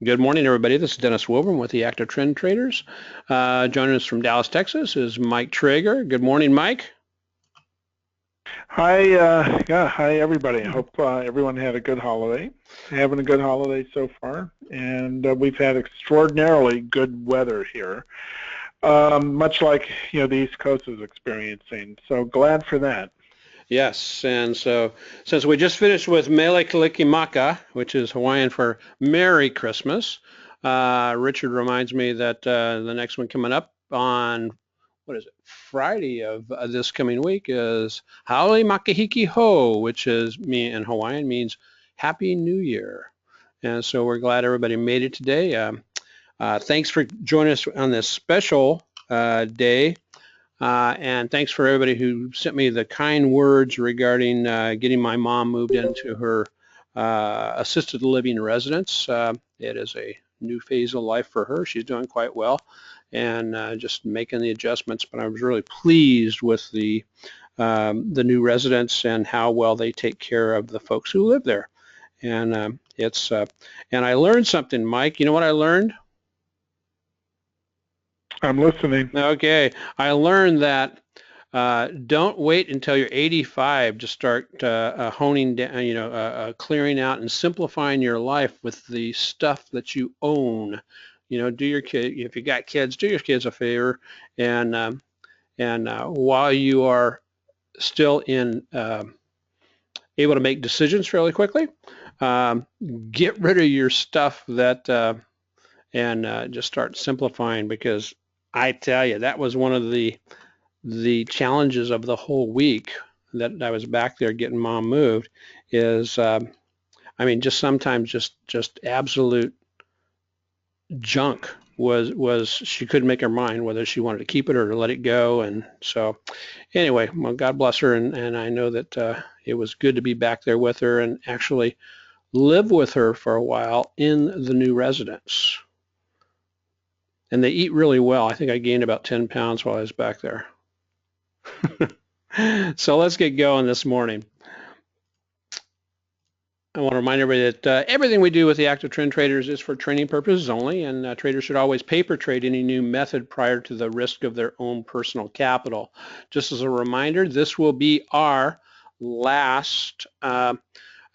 Good morning, everybody. This is Dennis Wilburn with the Active Trend Traders. Joining us from Dallas, Texas is Mike Traeger. Good morning, Mike. Hi, hi everybody. I hope everyone had a good holiday. Having a good holiday so far, and we've had extraordinarily good weather here, much like the East Coast is experiencing. So glad for that. Yes, and so since we just finished with Mele Kalikimaka, which is Hawaiian for Merry Christmas, Richard reminds me that the next one coming up on, what is it, Friday of this coming week is Haole Makahiki Ho, which is in Hawaiian means Happy New Year. And so we're glad everybody made it today. Thanks for joining us on this special day. And thanks for everybody who sent me the kind words regarding getting my mom moved into her assisted living residence. It is a new phase of life for her. She's doing quite well and just making the adjustments. But I was really pleased with the new residents and how well they take care of the folks who live there. And and I learned something, Mike. You know what I learned? I'm listening. Okay, I learned that don't wait until you're 85 to start honing down, clearing out and simplifying your life with the stuff that you own. Do your kid, if you got kids, do your kids a favor, and while you are still able to make decisions fairly quickly, um, get rid of your stuff that and just start simplifying because I tell you that was one of the challenges of the whole week that I was back there getting mom moved is I mean just sometimes just absolute junk was she couldn't make her mind whether she wanted to keep it or to let it go. And so anyway, well, God bless her, and I know that it was good to be back there with her and actually live with her for a while in the new residence. And they eat really well. I think I gained about 10 pounds while I was back there. So let's get going this morning. I want to remind everybody that everything we do with the Active Trend Traders is for training purposes only, and traders should always paper trade any new method prior to the risk of their own personal capital. Just as a reminder, this will be our last How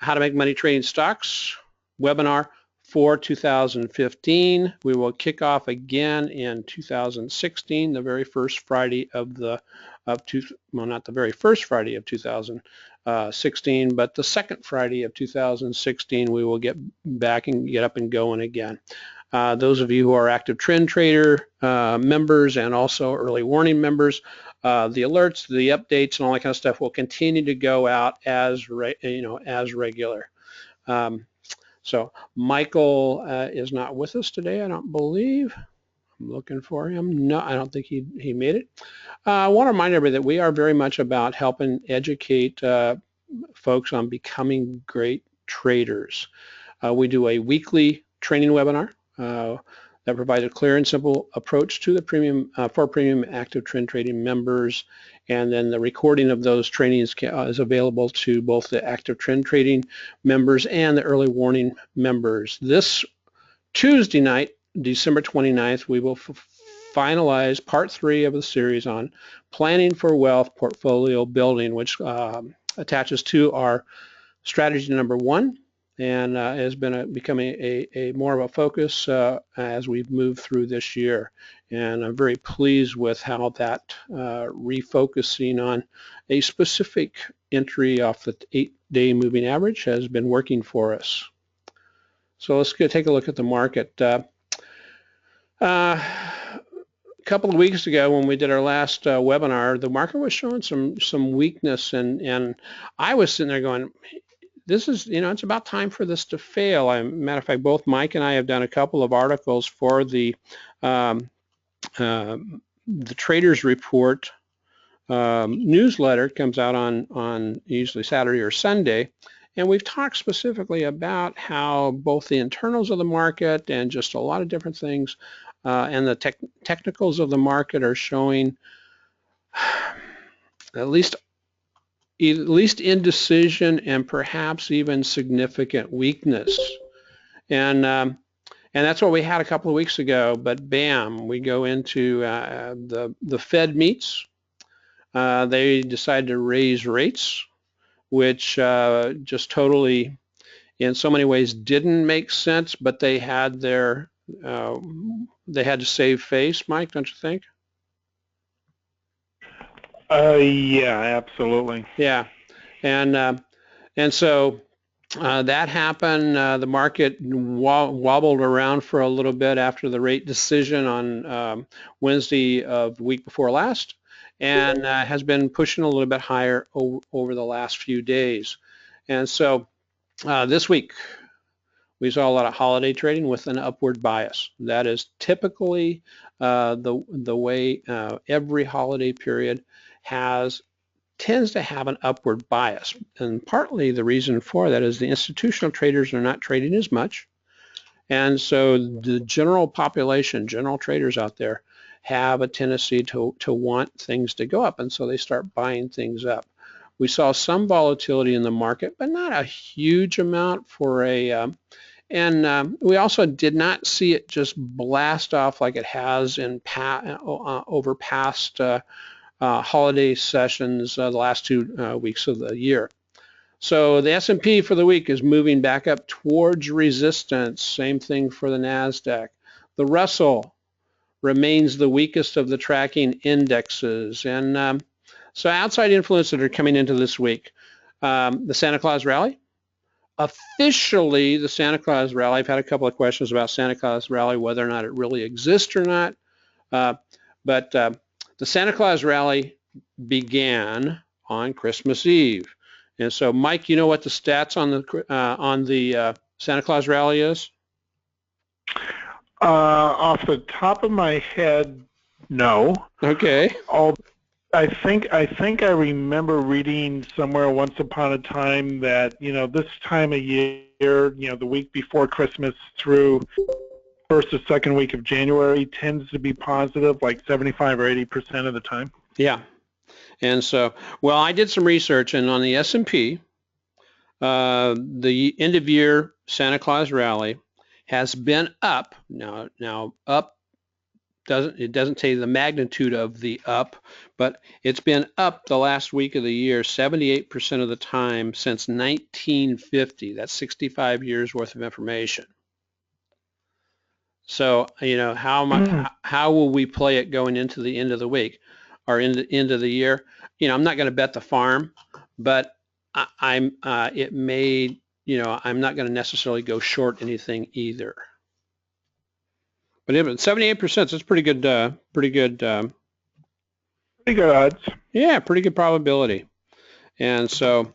to Make Money Trading Stocks webinar for 2015. We will kick off again in 2016, the very first Friday of well, not the very first Friday of 2016, but the second Friday of 2016, we will get back and get up and going again. Those of you who are Active Trend Trader members and also early warning members, the alerts, the updates, and all that kind of stuff will continue to go out as regular. So Michael is not with us today, I don't believe. I'm looking for him. No, I don't think he made it. I want to remind everybody that we are very much about helping educate folks on becoming great traders. We do a weekly training webinar that provides a clear and simple approach to the premium for premium active trend trading members, and then the recording of those trainings is available to both the active trend trading members and the early warning members. This Tuesday night, December 29th, we will finalize part 3 of the series on planning for wealth portfolio building, which attaches to our strategy number 1 and has been becoming a more of a focus as we've moved through this year. And I'm very pleased with how that refocusing on a specific entry off the 8-day moving average has been working for us. So let's go take a look at the market. A couple of weeks ago when we did our last webinar, the market was showing some weakness, and I was sitting there going, this is, it's about time for this to fail. Matter of fact, both Mike and I have done a couple of articles for the Traders Report newsletter. It comes out on usually Saturday or Sunday. And we've talked specifically about how both the internals of the market and just a lot of different things and the technicals of the market are showing at least indecision and perhaps even significant weakness. And And that's what we had a couple of weeks ago, but bam, we go into the Fed meets. They decided to raise rates, which just totally, in so many ways, didn't make sense, but they had to save face, Mike, don't you think? Yeah, absolutely. Yeah, and so that happened. The market wobbled around for a little bit after the rate decision on Wednesday of the week before last, and has been pushing a little bit higher over the last few days. And so this week we saw a lot of holiday trading with an upward bias. That is typically the way every holiday period tends to have an upward bias. And partly the reason for that is the institutional traders are not trading as much. And so the general population, general traders out there, have a tendency to want things to go up. And so they start buying things up. We saw some volatility in the market, but not a huge amount for we also did not see it just blast off like it has in over past holiday sessions the last 2 weeks of the year. So the S&P for the week is moving back up towards resistance. Same thing for the NASDAQ. The Russell remains the weakest of the tracking indexes. And so outside influences that are coming into this week. The Santa Claus rally. Officially, the Santa Claus rally, I've had a couple of questions about Santa Claus rally, whether or not it really exists or not. But the Santa Claus rally began on Christmas Eve. And so, Mike, you know what the stats on the Santa Claus rally is? Off the top of my head, no. Okay. I think I remember reading somewhere once upon a time that, this time of year, the week before Christmas through first or second week of January tends to be positive, like 75 or 80% of the time. Yeah. And so, well, I did some research, and on the S&P, the end of year Santa Claus rally has been up. Now up doesn't tell you the magnitude of the up, but it's been up the last week of the year 78% of the time since 1950. That's 65 years worth of information. So, how will we play it going into the end of the week or in the end of the year? I'm not going to bet the farm, but I'm not going to necessarily go short anything either. But 78%, that's pretty good. Pretty good odds. Yeah, pretty good probability. And so,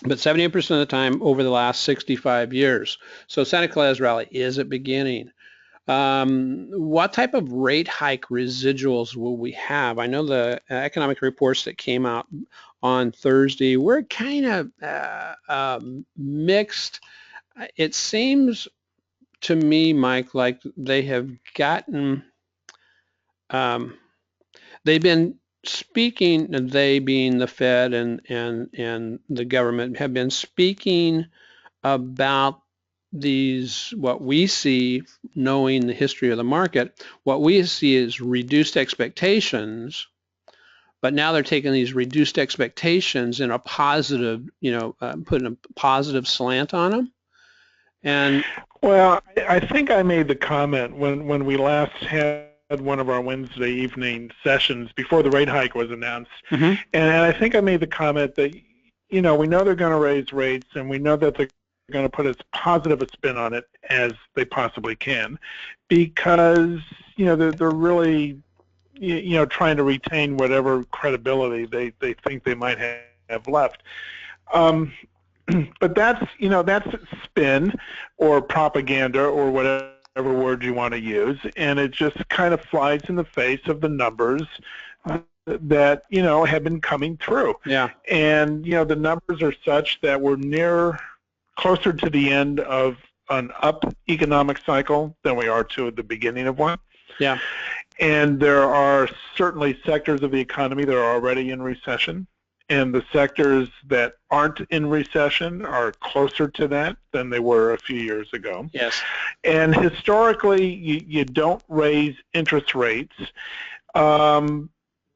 but 78% of the time over the last 65 years. So Santa Claus rally, is it beginning? What type of rate hike residuals will we have? I know the economic reports that came out on Thursday were kind of mixed. It seems to me, Mike, like they have gotten, they've been speaking, they being the Fed and the government, have been speaking about these, what we see, knowing the history of the market, what we see is reduced expectations, but now they're taking these reduced expectations in a positive, putting a positive slant on them. And well, I think I made the comment when we last had one of our Wednesday evening sessions before the rate hike was announced, and I think I made the comment that, we know they're going to raise rates, and we know that they're going to put as positive a spin on it as they possibly can, because they're really trying to retain whatever credibility they think they might have left. But that's spin or propaganda or whatever word you want to use, and it just kind of flies in the face of the numbers that have been coming through. Yeah. And the numbers are such that we're closer to the end of an up economic cycle than we are to the beginning of one. Yeah. And there are certainly sectors of the economy that are already in recession, and the sectors that aren't in recession are closer to that than they were a few years ago. Yes. And historically, you don't raise interest rates in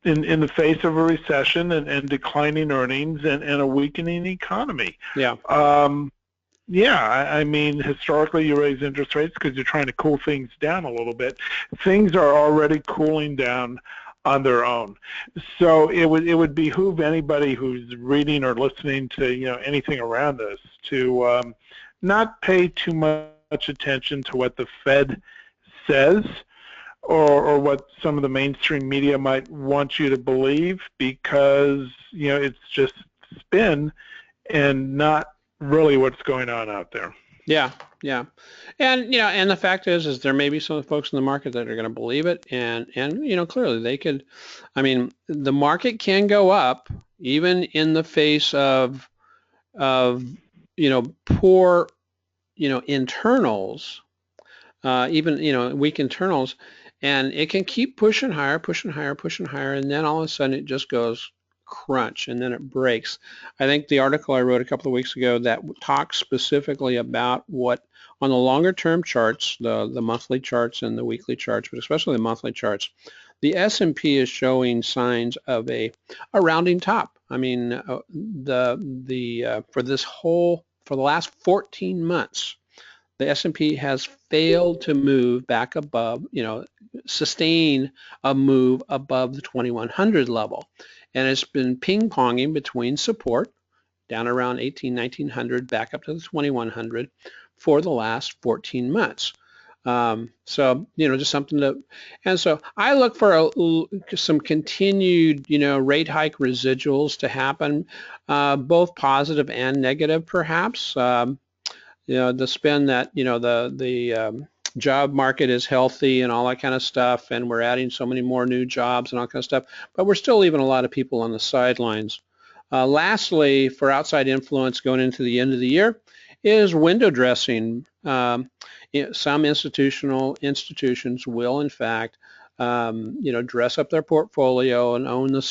the face of a recession and declining earnings and a weakening economy. Yeah. I mean, historically, you raise interest rates because you're trying to cool things down a little bit. Things are already cooling down on their own. So it would behoove anybody who's reading or listening to anything around us to not pay too much attention to what the Fed says or what some of the mainstream media might want you to believe, because it's just spin and not really what's going on out there. Yeah, yeah, and and the fact is there may be some folks in the market that are going to believe it, and clearly they could. I mean, the market can go up even in the face of poor internals, even weak internals, and it can keep pushing higher, pushing higher, pushing higher, and then all of a sudden it just goes crunch and then it breaks. I think the article I wrote a couple of weeks ago that talks specifically about what on the longer term charts, the monthly charts and the weekly charts, but especially the monthly charts, the S&P is showing signs of a rounding top. I mean, for the last 14 months, the S&P has failed to move back above, sustain a move above the 2100 level. And it's been ping-ponging between support down around 1900 back up to the 2100 for the last 14 months. So just something to, and so I look for some continued rate hike residuals to happen, both positive and negative perhaps. The spin that the job market is healthy and all that kind of stuff, and we're adding so many more new jobs and all kind of stuff, but we're still leaving a lot of people on the sidelines. Lastly, for outside influence going into the end of the year is window dressing. Some institutions will in fact dress up their portfolio and own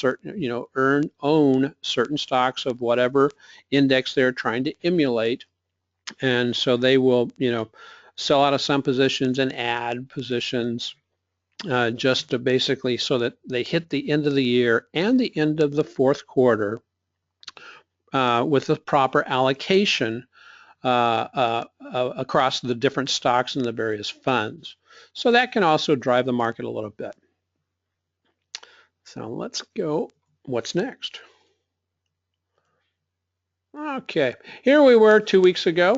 certain stocks of whatever index they're trying to emulate, and so they will sell out of some positions and add positions just to basically so that they hit the end of the year and the end of the fourth quarter with the proper allocation across the different stocks and the various funds. So that can also drive the market a little bit. So let's go. What's next? Okay, here we were 2 weeks ago.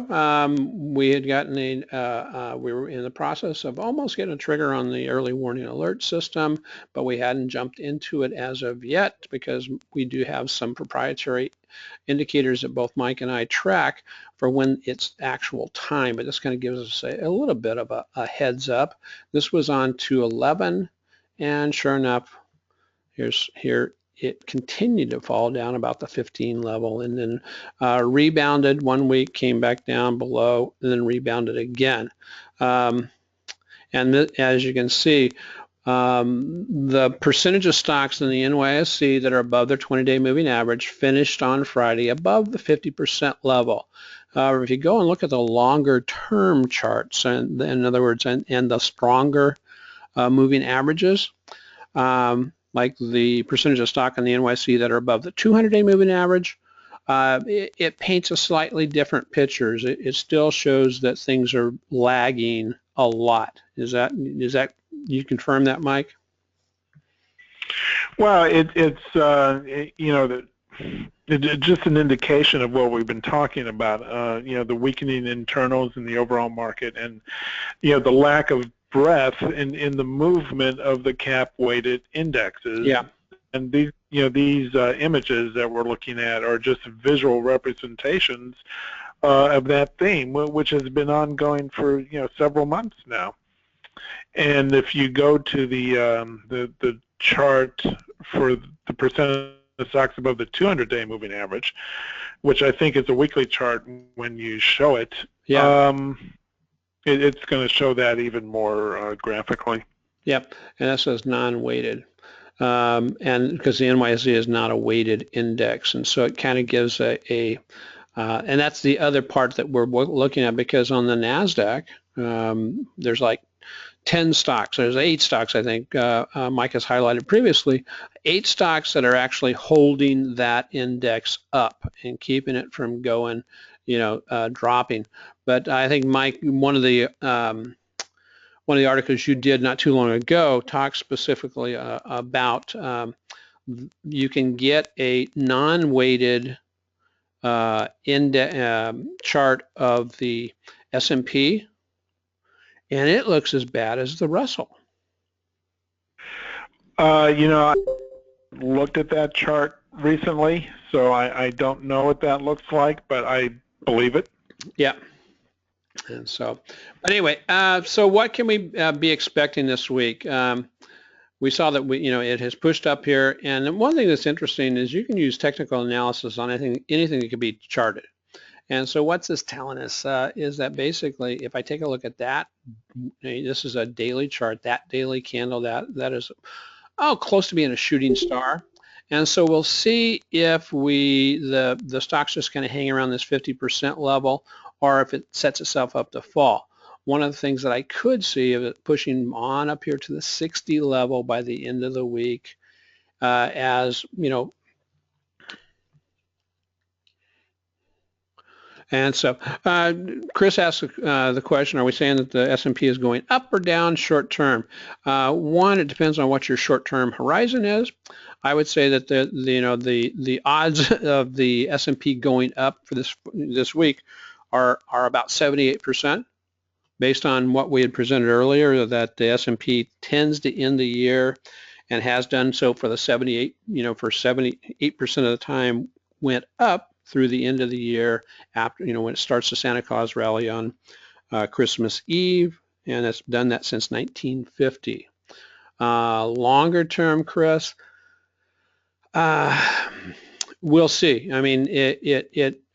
We had gotten we were in the process of almost getting a trigger on the early warning alert system, but we hadn't jumped into it as of yet because we do have some proprietary indicators that both Mike and I track for when it's actual time, but this kind of gives us a little bit of a heads up. This was on 211, and sure enough, here it continued to fall down about the 15 level, and then rebounded 1 week, came back down below, and then rebounded again. And as you can see, the percentage of stocks in the NYSE that are above their 20-day moving average finished on Friday above the 50% level. However, if you go and look at the longer term charts, and in other words, and the stronger moving averages, like the percentage of stock on the NYSE that are above the 200-day moving average, it paints a slightly different picture. It still shows that things are lagging a lot. Is that you confirm that, Mike? Well, it's just an indication of what we've been talking about. The weakening internals in the overall market, and the lack of breadth in the movement of the cap-weighted indexes. Yeah. And these images that we're looking at are just visual representations of that theme, which has been ongoing for several months now. And if you go to the chart for the percent of stocks above the 200-day moving average, which I think is a weekly chart when you show it, it's going to show that even more graphically. Yep, and that says non-weighted. and because the NYSE is not a weighted index, and so it kind of gives and that's the other part that we're looking at, because on the NASDAQ, there's like 10 stocks. There's 8 stocks, I think Mike has highlighted previously, 8 stocks that are actually holding that index up and keeping it from going, dropping. But I think, Mike, one of the articles you did not too long ago talks specifically about you can get a non-weighted chart of the S&P, and it looks as bad as the Russell. I looked at that chart recently, so I don't know what that looks like, but I believe it. Yeah. And so, but anyway, so what can we be expecting this week? We saw that it has pushed up here, and one thing that's interesting is you can use technical analysis on anything that can be charted. And so what's this telling us is that basically, if I take a look at that, this is a daily chart, that daily candle, that is close to being a shooting star. And so we'll see if the stock's just kind of hang around this 50% level, or if it sets itself up to fall. One of the things that I could see of it pushing on up here to the 60 level by the end of the week, as and so Chris asked the question, are we saying that the S&P is going up or down short term? One, it depends on what your short-term horizon is. I would say that the odds of the S&P going up for this week are about 78%. Based on what we had presented earlier, that the S&P tends to end the year, and has done so for the 78% of the time, went up through the end of the year after, when it starts the Santa Claus rally on Christmas Eve, and it's done that since 1950. Longer term, Chris, we'll see. I mean,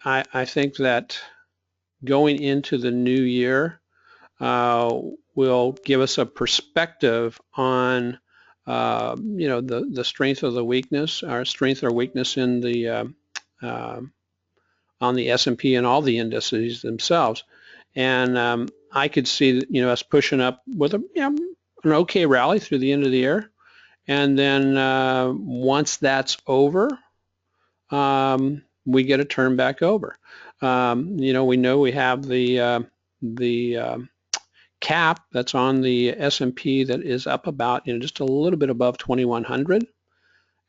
I think that going into the new year, will give us a perspective on the strength of the weakness, our strength or weakness in the on the S&P and all the indices themselves. And I could see us pushing up with an okay rally through the end of the year, and then once that's over, we get a turn back over. We know we have the cap that's on the S&P that is up about just a little bit above 2100,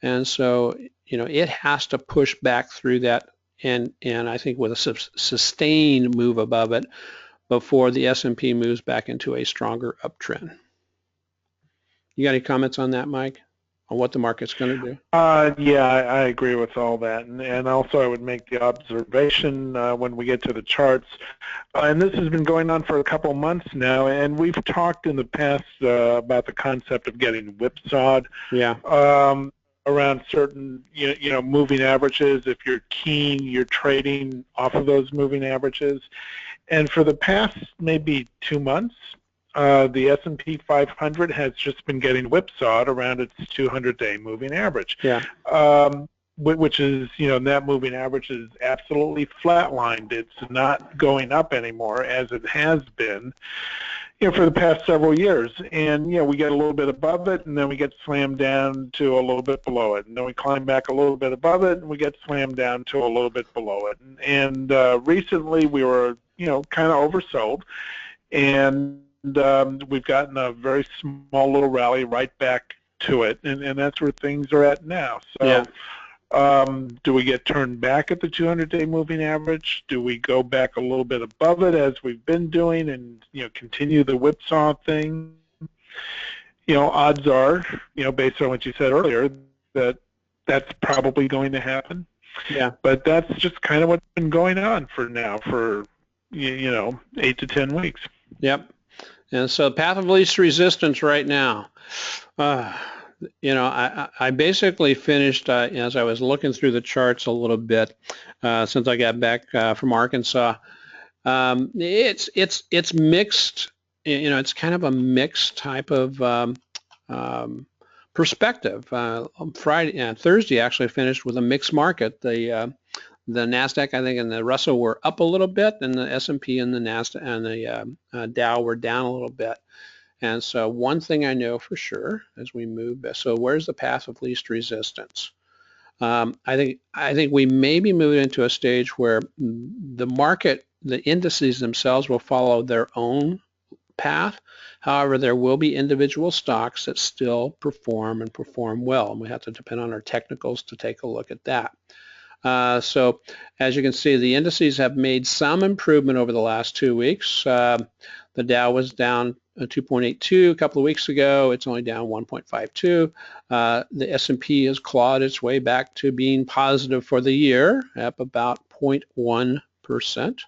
and so it has to push back through that, and I think with a sustained move above it before the S&P moves back into a stronger uptrend. You got any comments on that, Mike, on what the market's going to do? Yeah, I agree with all that, and also I would make the observation when we get to the charts, and this has been going on for a couple months now, and we've talked in the past about the concept of getting whipsawed. Yeah. Around certain moving averages. If you're keen, you're trading off of those moving averages, and for the past maybe 2 months, the S&P 500 has just been getting whipsawed around its 200-day moving average. Yeah. Which is, that moving average is absolutely flatlined. It's not going up anymore as it has been, for the past several years. And, we get a little bit above it, and then we get slammed down to a little bit below it. And then we climb back a little bit above it, and we get slammed down to a little bit below it. And recently we were, kind of oversold, and we've gotten a very small little rally right back to it, and that's where things are at now. So, yeah. Do we get turned back at the 200-day moving average? Do we go back a little bit above it as we've been doing, and continue the whipsaw thing? Odds are, based on what you said earlier, that that's probably going to happen. Yeah. But that's just kind of what's been going on for now, for 8 to 10 weeks. Yep. And so path of least resistance right now. I basically finished as I was looking through the charts a little bit since I got back from Arkansas. It's mixed. It's kind of a mixed type of perspective. On Friday and Thursday actually finished with a mixed market. The Nasdaq, I think, and the Russell were up a little bit, and the S&P and the Nasdaq and the Dow were down a little bit. And so one thing I know for sure as we move, so where's the path of least resistance? I think we may be moving into a stage where the market, the indices themselves will follow their own path. However, there will be individual stocks that still perform and perform well, and we have to depend on our technicals to take a look at that. So as you can see, the indices have made some improvement over the last 2 weeks. The Dow was down 2.82 a couple of weeks ago. It's only down 1.52. The S&P has clawed its way back to being positive for the year, up about 0.1%.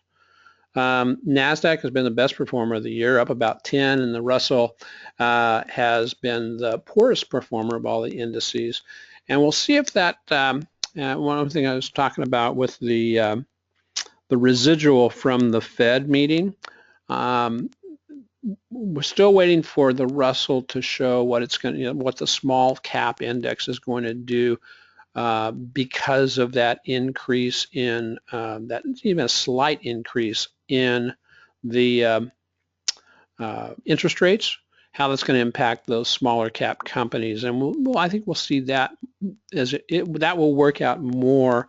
Nasdaq has been the best performer of the year, up about 10, and the Russell has been the poorest performer of all the indices. And we'll see if that one other thing I was talking about with the residual from the Fed meeting. We're still waiting for the Russell to show what it's going to, what the small cap index is going to do because of that increase in that, even a slight increase in the interest rates, how that's going to impact those smaller cap companies. And I think we'll see that as that will work out more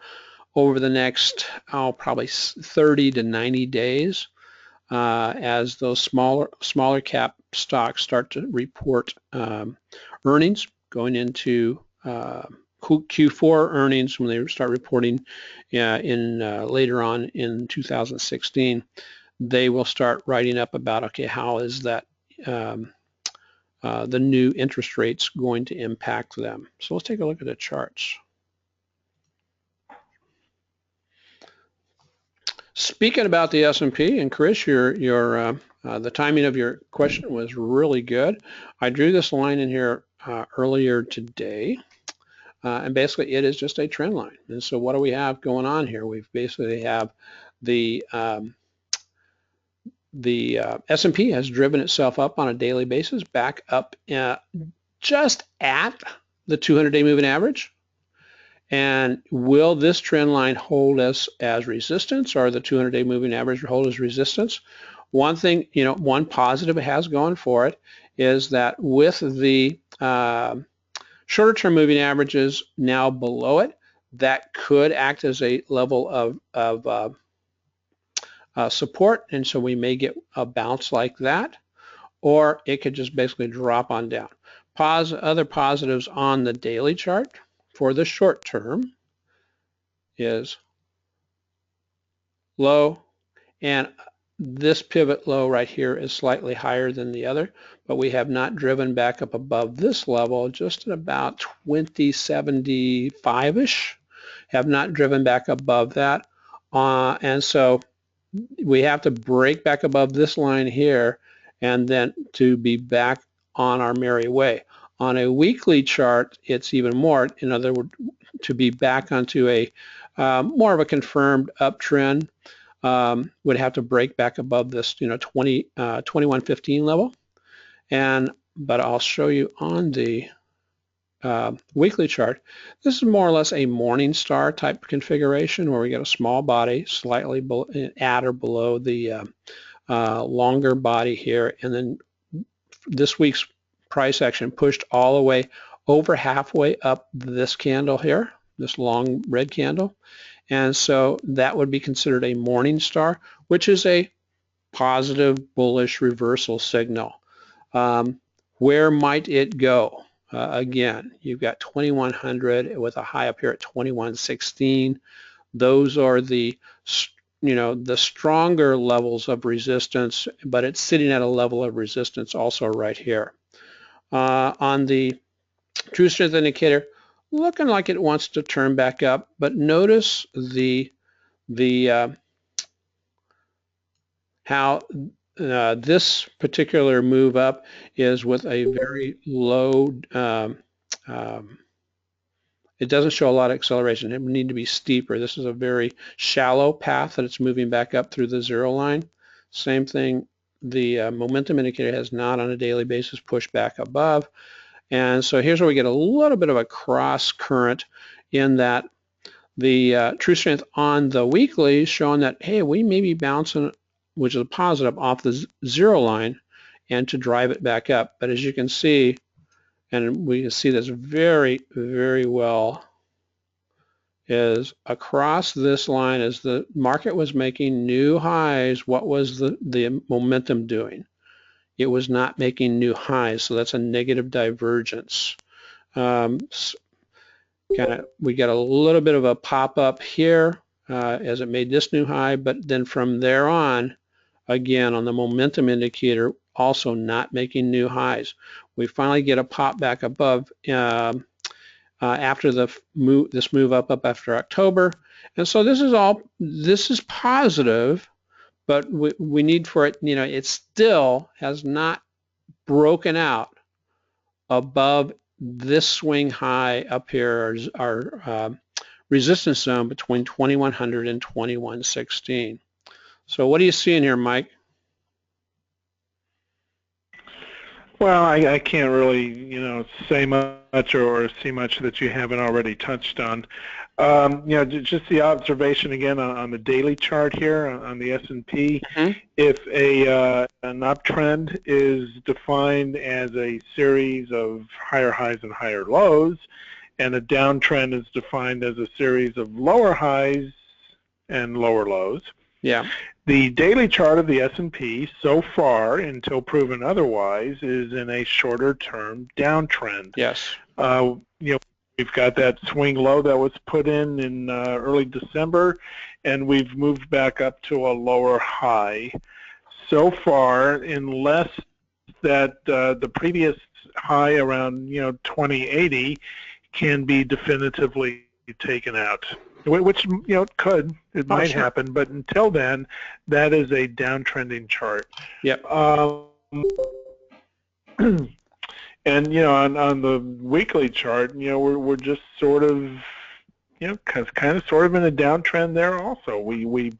over the next, probably 30 to 90 days as those smaller cap stocks start to report earnings going into Q4 earnings when they start reporting later on in 2016. They will start writing up about, okay, how is that the new interest rates going to impact them. So let's take a look at the charts. Speaking about the S&P, and Chris, the timing of your question was really good. I drew this line in here earlier today, and basically it is just a trend line. And so what do we have going on here? We basically have the S&P has driven itself up on a daily basis, back up just at the 200-day moving average. And will this trend line hold us as resistance, or the 200-day moving average hold as resistance? One thing, one positive it has going for it is that with the shorter-term moving averages now below it, that could act as a level of support, and so we may get a bounce like that, or it could just basically drop on down. Other positives on the daily chart for the short term is low, and this pivot low right here is slightly higher than the other, but we have not driven back up above this level, just at about 2075-ish, have not driven back above that, and so we have to break back above this line here and then to be back on our merry way. On a weekly chart, it's even more. In other words, to be back onto a more of a confirmed uptrend, would have to break back above this 2115 level. But I'll show you on the weekly chart. This is more or less a morning star type configuration where we get a small body slightly at or below the longer body here, and then this week's price action pushed all the way over halfway up this candle here, this long red candle, and so that would be considered a morning star, which is a positive bullish reversal signal. Where might it go? Again, you've got 2100 with a high up here at 2116. Those are the the stronger levels of resistance, but it's sitting at a level of resistance also right here. On the true strength indicator, looking like it wants to turn back up, but notice how this particular move up is with a very low, it doesn't show a lot of acceleration. It would need to be steeper. This is a very shallow path that it's moving back up through the zero line. Same thing, the momentum indicator has not on a daily basis pushed back above. And so here's where we get a little bit of a cross current in that the true strength on the weekly is showing that, hey, we may be bouncing, which is a positive, off the zero line and to drive it back up. But as you can see, and we can see this very, very well, is across this line as the market was making new highs, what was the momentum doing? It was not making new highs, so that's a negative divergence. We got a little bit of a pop up here as it made this new high, but then from there on, again on the momentum indicator, also not making new highs. We finally get a pop back above after this move up after October, and so this is positive, but we need for it, it still has not broken out above this swing high up here, our resistance zone between 2100 and 2116. So what are you seeing here, Mike? Well, I can't really, say much or see much that you haven't already touched on. Just the observation again on the daily chart here on the S&P. Mm-hmm. If an uptrend is defined as a series of higher highs and higher lows, and a downtrend is defined as a series of lower highs and lower lows. Yeah. The daily chart of the S&P so far, until proven otherwise, is in a shorter-term downtrend. Yes. We've got that swing low that was put in early December, and we've moved back up to a lower high. So far, unless that the previous high around 2080 can be definitively taken out, which it might happen, but until then, that is a downtrending chart. Yep. And on the weekly chart, we're just sort of kind of sort of in a downtrend there also. We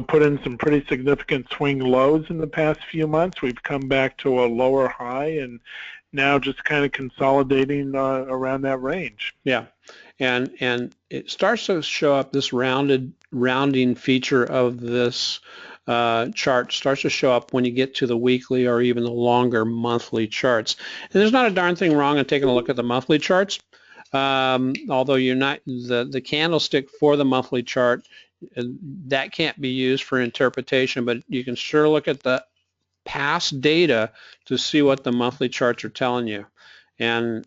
put in some pretty significant swing lows in the past few months. We've come back to a lower high, and now just kind of consolidating around that range. Yeah. And it starts to show up, this rounding feature of this chart starts to show up when you get to the weekly or even the longer monthly charts. And there's not a darn thing wrong in taking a look at the monthly charts, although you're not, the candlestick for the monthly chart, that can't be used for interpretation, but you can sure look at the past data to see what the monthly charts are telling you. And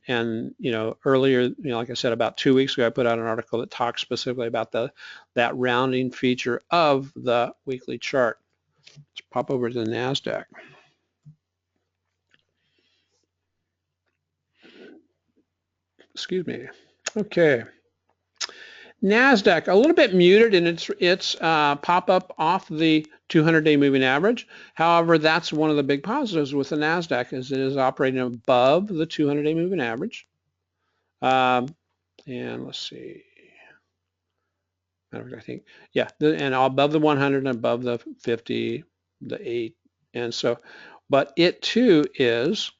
earlier, like I said, about 2 weeks ago, I put out an article that talks specifically about that rounding feature of the weekly chart. Let's pop over to the NASDAQ. Excuse me. Okay. NASDAQ, a little bit muted in its pop up off the 200-day moving average. However, that's one of the big positives with the NASDAQ, is it is operating above the 200-day moving average. And let's see. I think, yeah, and above the 100 and above the 50, the 8, and so, but it too is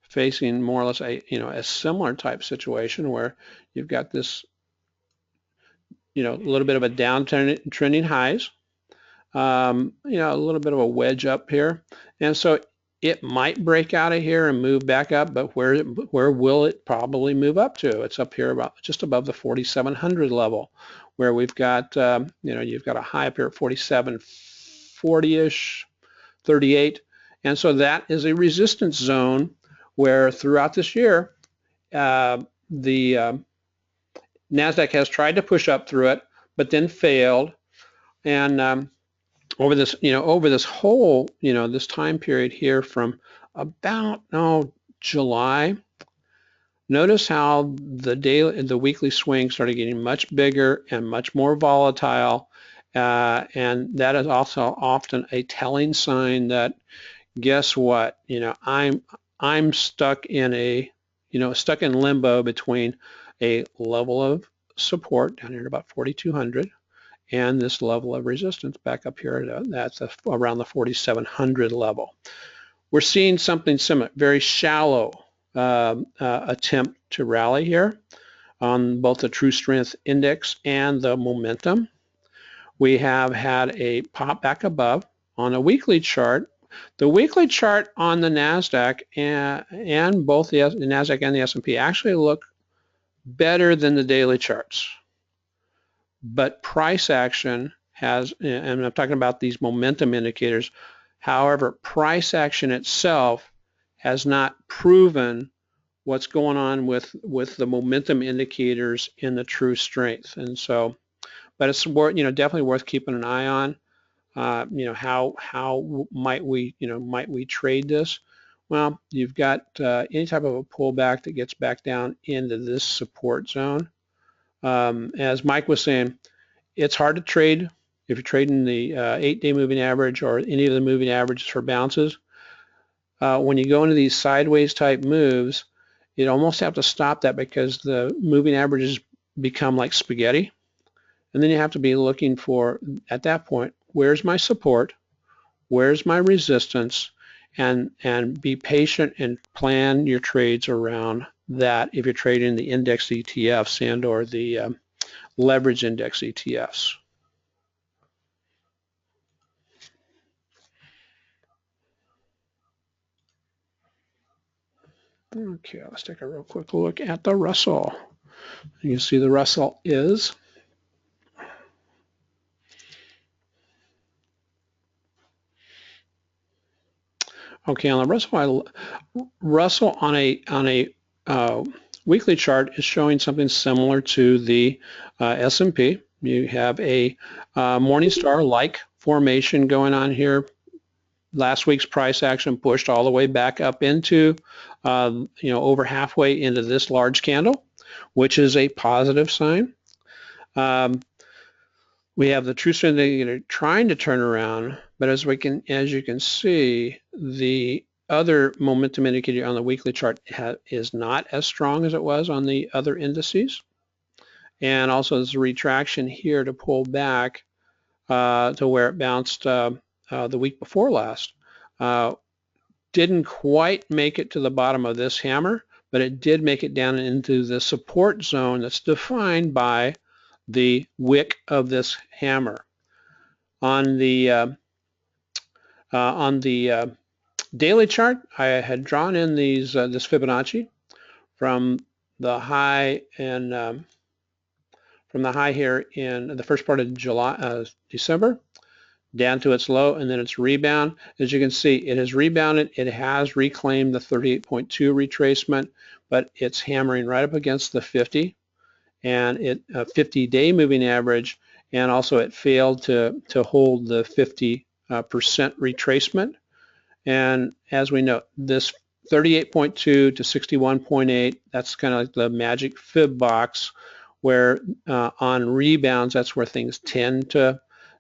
facing more or less a similar type situation where you've got this a little bit of a downtrending highs, a little bit of a wedge up here, and so it might break out of here and move back up, but where will it probably move up to? It's up here about just above the 4,700 level, where we've got you've got a high up here at 4740-ish, 38, and so that is a resistance zone where throughout this year the NASDAQ has tried to push up through it, but then failed. And over this whole, this time period here from about July, notice how the weekly swings started getting much bigger and much more volatile, and that is also often a telling sign that, guess what? I'm stuck in stuck in limbo between a level of support down here at about 4,200 and this level of resistance back up here that's around the 4,700 level. We're seeing something similar, very shallow attempt to rally here on both the true strength index and the momentum. We have had a pop back above on a weekly chart. The weekly chart on the NASDAQ and both the NASDAQ and the S&P actually look better than the daily charts. But price action has, and I'm talking about these momentum indicators, however, price action itself has not proven what's going on with the momentum indicators in the true strength. And so, but it's worth, definitely worth keeping an eye on. How might we trade this? Well, you've got any type of a pullback that gets back down into this support zone. As Mike was saying, it's hard to trade if you're trading the 8-day moving average or any of the moving averages for bounces. When you go into these sideways type moves, you almost have to stop that because the moving averages become like spaghetti. And then you have to be looking for, at that point, where's my support, where's my resistance, and be patient and plan your trades around that if you're trading the index ETFs and or the leverage index ETFs. Okay, let's take a real quick look at the Russell. You can see the Russell is okay on the Russell on a weekly chart is showing something similar to the S&P. You have a Morningstar-like formation going on here. Last week's price action pushed all the way back up into, over halfway into this large candle, which is a positive sign. We have the true strength indicator trying to turn around, but as you can see, the other momentum indicator on the weekly chart is not as strong as it was on the other indices. And also there's a retraction here to pull back to where it bounced the week before last. Didn't quite make it to the bottom of this hammer, but it did make it down into the support zone that's defined by the wick of this hammer. On the daily chart, I had drawn in these this Fibonacci from the high and from the high here in the first part of December down to its low, and then its rebound. As you can see, it has rebounded. It has reclaimed the 38.2 retracement, but it's hammering right up against the 50 and 50-day moving average, and also it failed to hold the 50% retracement. And as we know, this 38.2 to 61.8, that's kind of like the magic fib box, where on rebounds, that's where things tend to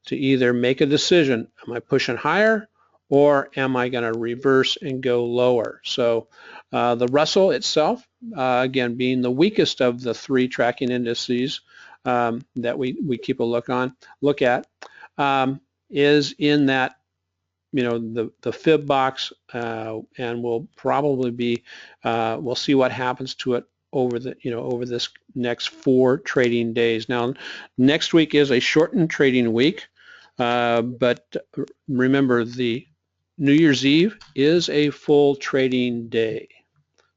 either make a decision, am I pushing higher or am I going to reverse and go lower? So the Russell itself, again, being the weakest of the three tracking indices that we keep a look at, is in that, the fib box, and will probably be, we'll see what happens to it over this next 4 trading days. Now, next week is a shortened trading week, but remember, the New Year's Eve is a full trading day,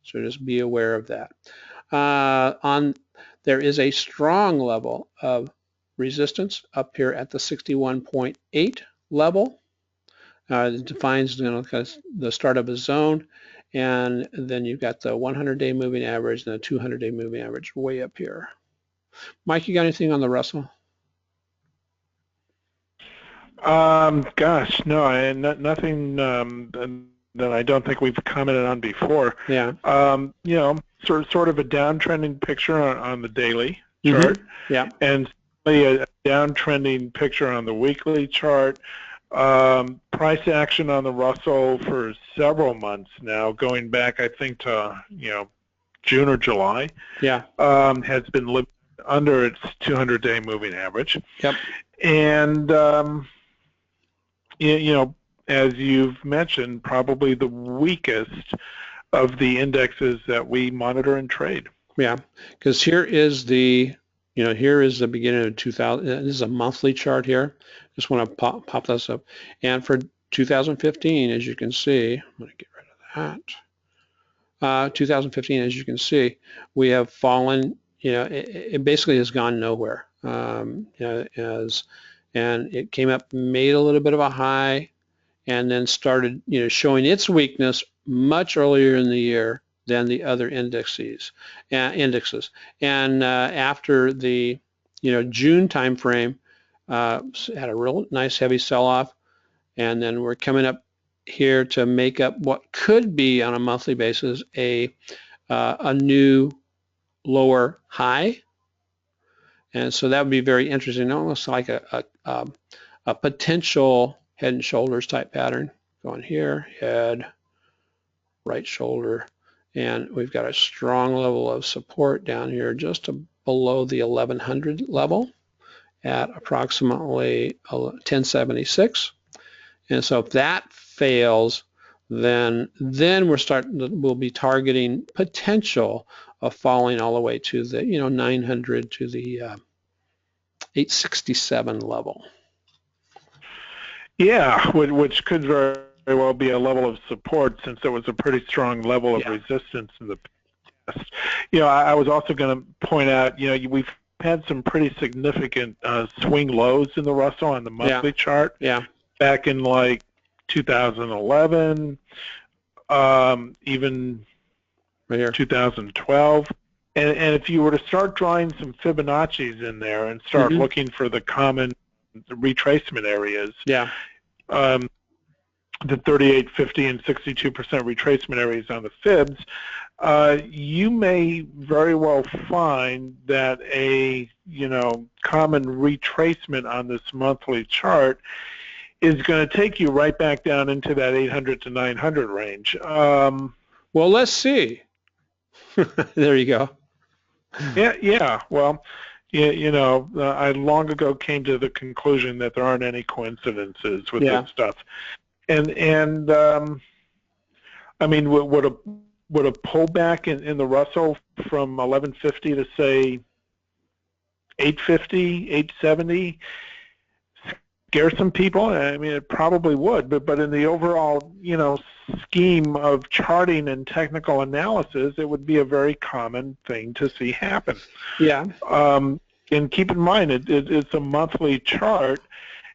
so just be aware of that. There is a strong level of resistance up here at the 61.8 level. It defines the start of a zone, and then you've got the 100-day moving average and the 200-day moving average way up here. Mike, you got anything on the Russell? Gosh, no, nothing that I don't think we've commented on before. Yeah. Sort of a downtrending picture on the daily chart. Yeah. And a downtrending picture on the weekly chart. Price action on the Russell for several months now, going back, I think, to June or July. Yeah. Has been living under its 200-day moving average. Yep. And as you've mentioned, probably the weakest the indexes that we monitor and trade. Yeah, because here is the, here is the beginning of 2000. This is a monthly chart here. Just want to pop this up. And for 2015, as you can see, I'm going to get rid of that. 2015, as you can see, we have fallen. It basically has gone nowhere. And it came up, made a little bit of a high, and then started, showing its weakness much earlier in the year than the other indexes. And after the, June timeframe, had a real nice heavy sell-off, and then we're coming up here to make up what could be on a monthly basis a new lower high. And so that would be very interesting, almost like a potential head and shoulders type pattern. Going here, head, right shoulder, and we've got a strong level of support down here just below the 1100 level at approximately 1076. And so if that fails, then we'll be targeting potential of falling all the way to the 900 to the 867 level. Yeah, which could very well be a level of support, since it was a pretty strong level of resistance in the past. I was also going to point out, we've had some pretty significant swing lows in the Russell on the monthly chart. Yeah. Back in like 2011, even right here. 2012. And if you were to start drawing some Fibonacci's in there and start looking for the common retracement areas, the 38, 50, and 62% retracement areas on the fibs, you may very well find that a common retracement on this monthly chart is going to take you right back down into that 800 to 900 range. Well, let's see. There you go. Yeah. Well, I long ago came to the conclusion that there aren't any coincidences with this stuff. And I mean, would a pullback in the Russell from 1150 to say 850, 870 scare some people? I mean, it probably would, but in the overall, scheme of charting and technical analysis, it would be a very common thing to see happen. Yeah. And keep in mind, it's a monthly chart,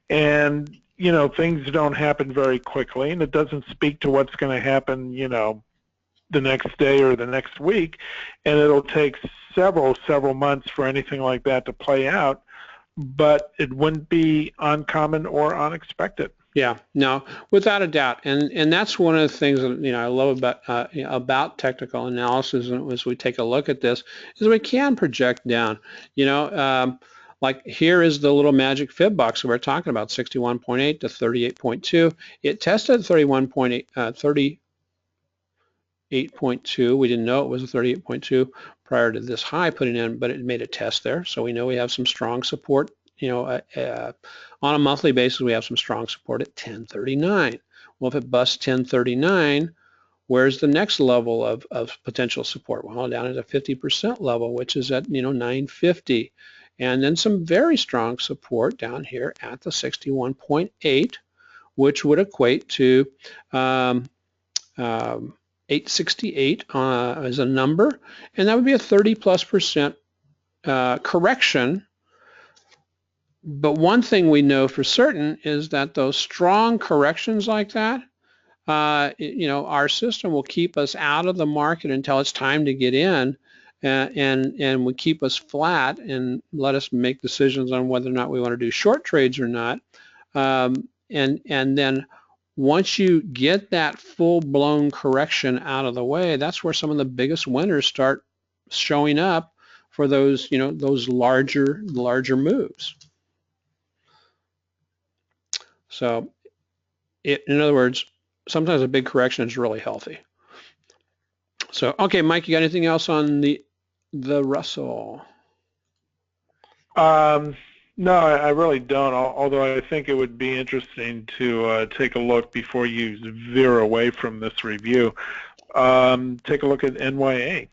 and things don't happen very quickly, and it doesn't speak to what's going to happen, the next day or the next week, and it'll take several months for anything like that to play out, but it wouldn't be uncommon or unexpected. Yeah, no, without a doubt, and that's one of the things that I love about technical analysis. And as we take a look at this, is we can project down. Like here is the little magic fib box that we're talking about, 61.8 to 38.2. It tested 38.2. We didn't know it was a 38.2 prior to this high putting in, but it made a test there, so we know we have some strong support. On a monthly basis, we have some strong support at 1039. Well, if it busts 1039, where's the next level of potential support? Well, down at a 50% level, which is at 950, and then some very strong support down here at the 61.8, which would equate to 868 as a number, and that would be a 30+% correction. But one thing we know for certain is that those strong corrections like that, our system will keep us out of the market until it's time to get in, and will keep us flat and let us make decisions on whether or not we want to do short trades or not. And then once you get that full-blown correction out of the way, that's where some of the biggest winners start showing up for those, those larger moves. So, in other words, sometimes a big correction is really healthy. So, okay, Mike, you got anything else on the Russell? No, I really don't, although I think it would be interesting to take a look before you veer away from this review take a look at NYA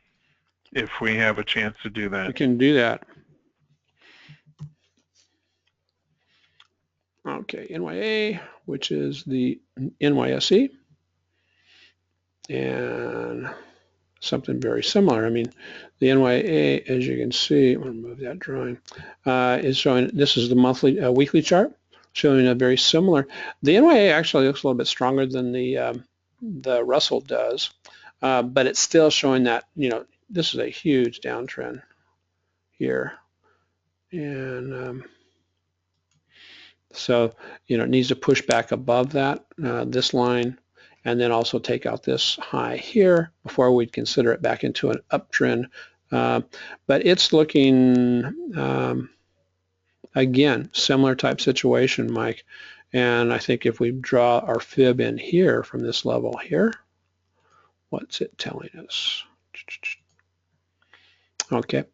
if we have a chance to do We that. can do that. Okay, NYA, which is the NYSE, and something very similar. I mean, the NYA, as you can see, I'm going to move that drawing, is showing, this is the monthly, weekly chart, showing a very similar. The NYA actually looks a little bit stronger than the Russell does, but it's still showing that, you know, this is a huge downtrend here. And so, you know, it needs to push back above that, this line, and then also take out this high here before we'd consider it back into an uptrend. But it's looking, again, similar type situation, Mike. And I think if we draw our fib in here from this level here, what's it telling us? Okay,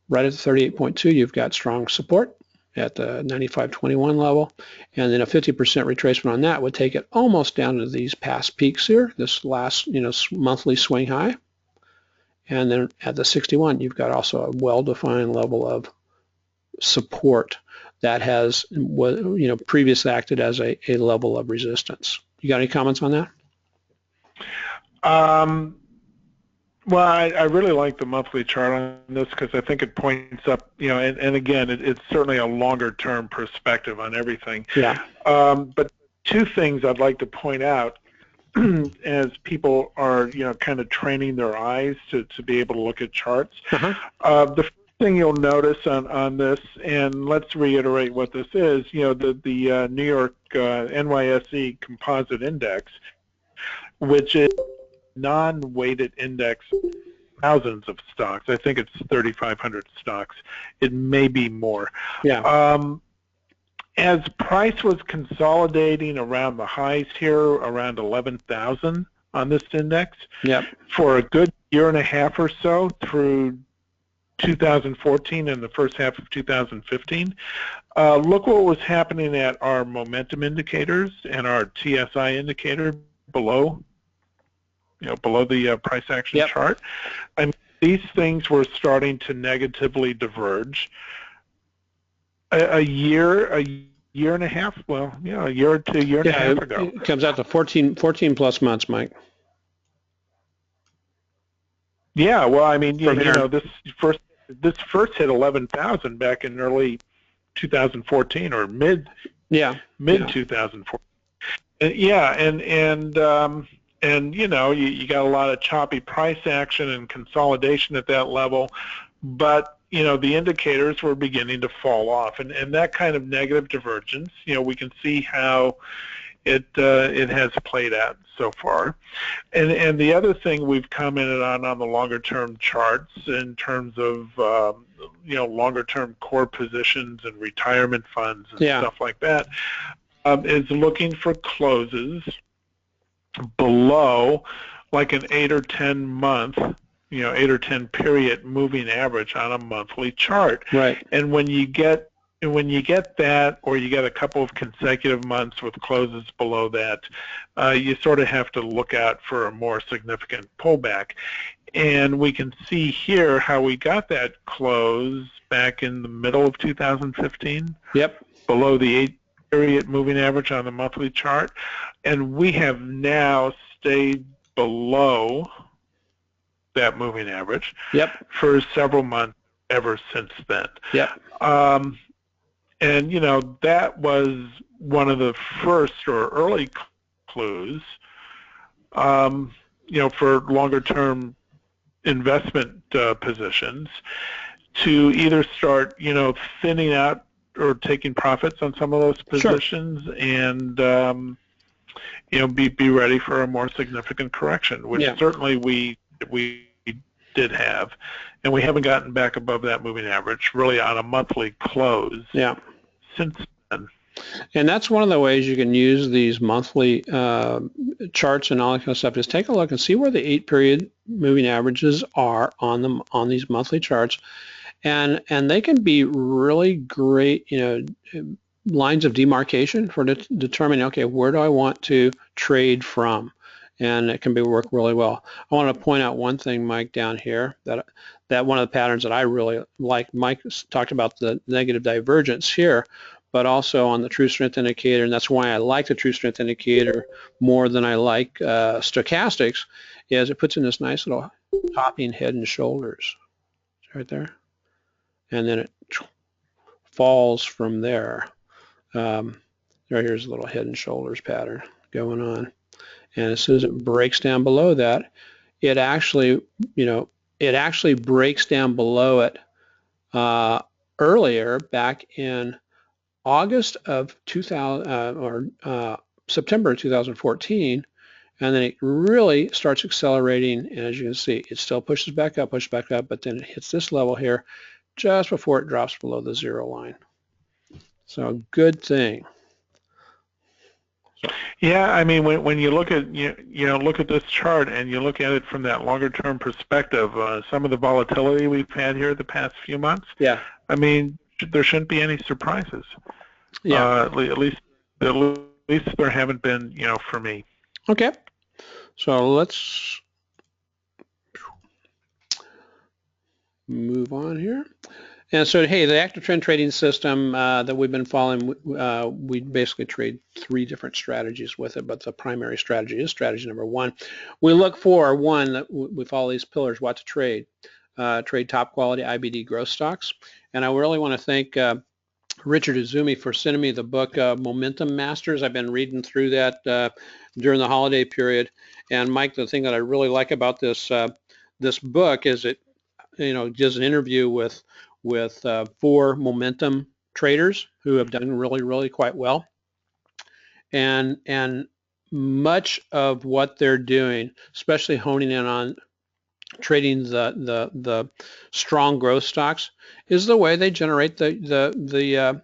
right at the 38.2, you've got strong support at the 95.21 level, and then a 50% retracement on that would take it almost down to these past peaks here, this last, you know, monthly swing high. And then at the 61, you've got also a well-defined level of support that has, you know, previously acted as a level of resistance. You got any comments on that? Well, I really like the monthly chart on this because I think it points up, you know, and again, it's certainly a longer-term perspective on everything. Yeah. But two things I'd like to point out as people are, you know, kind of training their eyes to be able to look at charts. The first thing you'll notice on this, and let's reiterate what this is, you know, the New York NYSE Composite Index, which is non-weighted index, thousands of stocks. I think it's 3,500 stocks. It may be more. Yeah. As price was consolidating around the highs here, around 11,000 on this index, Yep. for a good year and a half or so through 2014 and the first half of 2015, look what was happening at our momentum indicators and our TSI indicator below, you know, below the price action Yep. chart. I mean, these things were starting to negatively diverge. A year and a half, well, you know, a year or two, year and a half ago. It comes out to 14 plus months, Mike. Yeah, well, I mean, you here. know, this first hit 11,000 back in early 2014 or mid 2014. Yeah, and you know, you got a lot of choppy price action and consolidation at that level, but you know, the indicators were beginning to fall off, and that kind of negative divergence, you know, we can see how it has played out so far. And the other thing we've commented on the longer term charts in terms of you know, longer term core positions and retirement funds and stuff like that, is looking for closes below like an 8 or 10 month, you know, 8 or 10 period moving average on a monthly chart. Right. And when you get that, or you get a couple of consecutive months with closes below that, you sort of have to look out for a more significant pullback. And we can see here how we got that close back in the middle of 2015. Yep. Below the 8 period moving average on the monthly chart. And we have now stayed below that moving average for several months ever since then. Yep. And you know, that was one of the first or early clues, you know, for longer term investment positions to either start, you know, thinning out or taking profits on some of those positions. Sure. And you know, be ready for a more significant correction, which certainly we did have, and we haven't gotten back above that moving average really on a monthly close since then. And that's one of the ways you can use these monthly charts and all that kind of stuff, is take a look and see where the 8 period moving averages are on these monthly charts, and they can be really great, you know, lines of demarcation for determining, okay, where do I want to trade from? and it can work really well. I want to point out one thing, Mike, down here, that one of the patterns that I really like. Mike talked about the negative divergence here, but also on the true strength indicator, and that's why I like the true strength indicator more than I like stochastics, is it puts in this nice little topping head and shoulders right there, and then it falls from there. Right here's a little head and shoulders pattern going on, and as soon as it breaks down below that, it actually, it actually breaks down below it earlier, back in August of 2000 September 2014, and then it really starts accelerating. And as you can see, it still pushes back up, but then it hits this level here just before it drops below the 0 line. So good thing. Yeah, I mean, when you look at look at this chart and you look at it from that longer term perspective, some of the volatility we've had here the past few months. Yeah. I mean, there shouldn't be any surprises. Yeah. At least there haven't been, for me. Okay. So let's move on here. And so, hey, the active trend trading system that we've been following, we basically trade 3 different strategies with it, but the primary strategy is strategy number 1. We look for, one, we follow these pillars, what to trade. Trade top quality IBD growth stocks. And I really want to thank Richard Izumi for sending me the book Momentum Masters. I've been reading through that during the holiday period. And Mike, the thing that I really like about this this book is it does an interview with 4 momentum traders who have done really quite well, and much of what they're doing, especially honing in on trading the strong growth stocks, is the way they generate the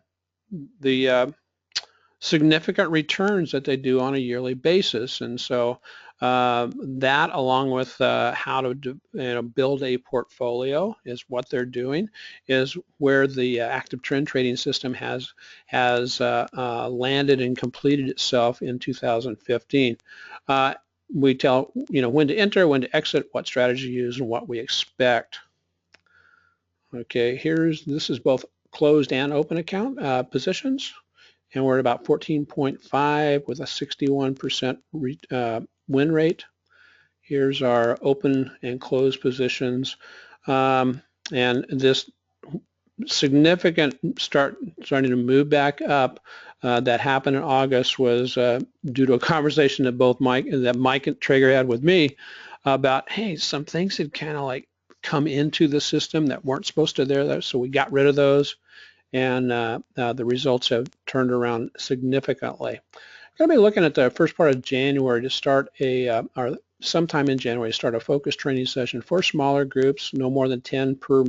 significant returns that they do on a yearly basis. And so that, along with how to build a portfolio, is what they're doing, is where the active trend trading system has landed and completed itself in 2015. We tell when to enter, when to exit, what strategy to use, and what we expect. Okay, this is both closed and open account positions, and we're at about 14.5 with a 61% win rate. Here's our open and closed positions, and this significant starting to move back up that happened in August was due to a conversation that Mike and Traeger had with me about, hey, some things had kind of like come into the system that weren't supposed to there, so we got rid of those, and the results have turned around significantly. I'm going to be looking at the first part of January to start or sometime in January, start a focus training session for smaller groups, no more than 10 per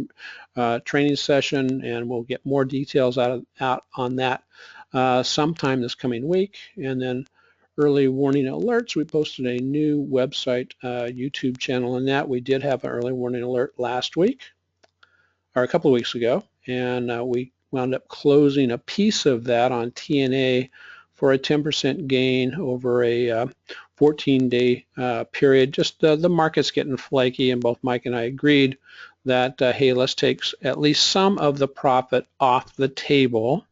training session, and we'll get more details out on that sometime this coming week. And then early warning alerts, we posted a new website YouTube channel on that. We did have an early warning alert last week, or a couple of weeks ago, and we wound up closing a piece of that on TNA for a 10% gain over a 14-day period. Just the market's getting flaky, and both Mike and I agreed that, hey, let's take at least some of the profit off the table.